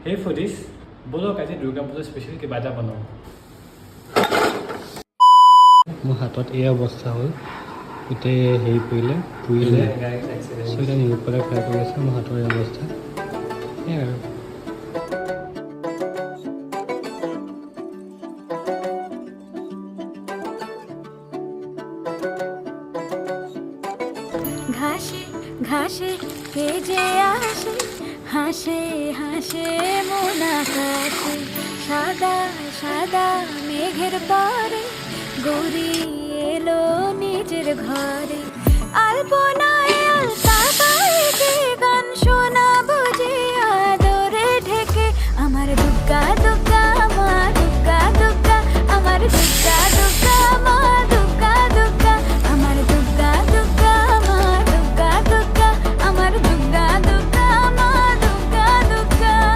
Hey foodies, বলক আজি Durga Puja special কিবা এটা বনাওঁ। মোৰ হাতত এই অৱস্থা হ'ল, গোটেই হেৰি পুৰিলে ছয়টা নিমখ পেলাই ফ্ৰাই কৰি আছে। মোৰ হাতৰ এই অৱস্থা সেয়াই আৰু। ঘাসে ঘাসে ভেজে আসে হাসে হাসে মন আকাশে সাদা সাদা মেঘের পরে গৌরী এলো নিজের ঘরে আলপনায় আলতা গায়ে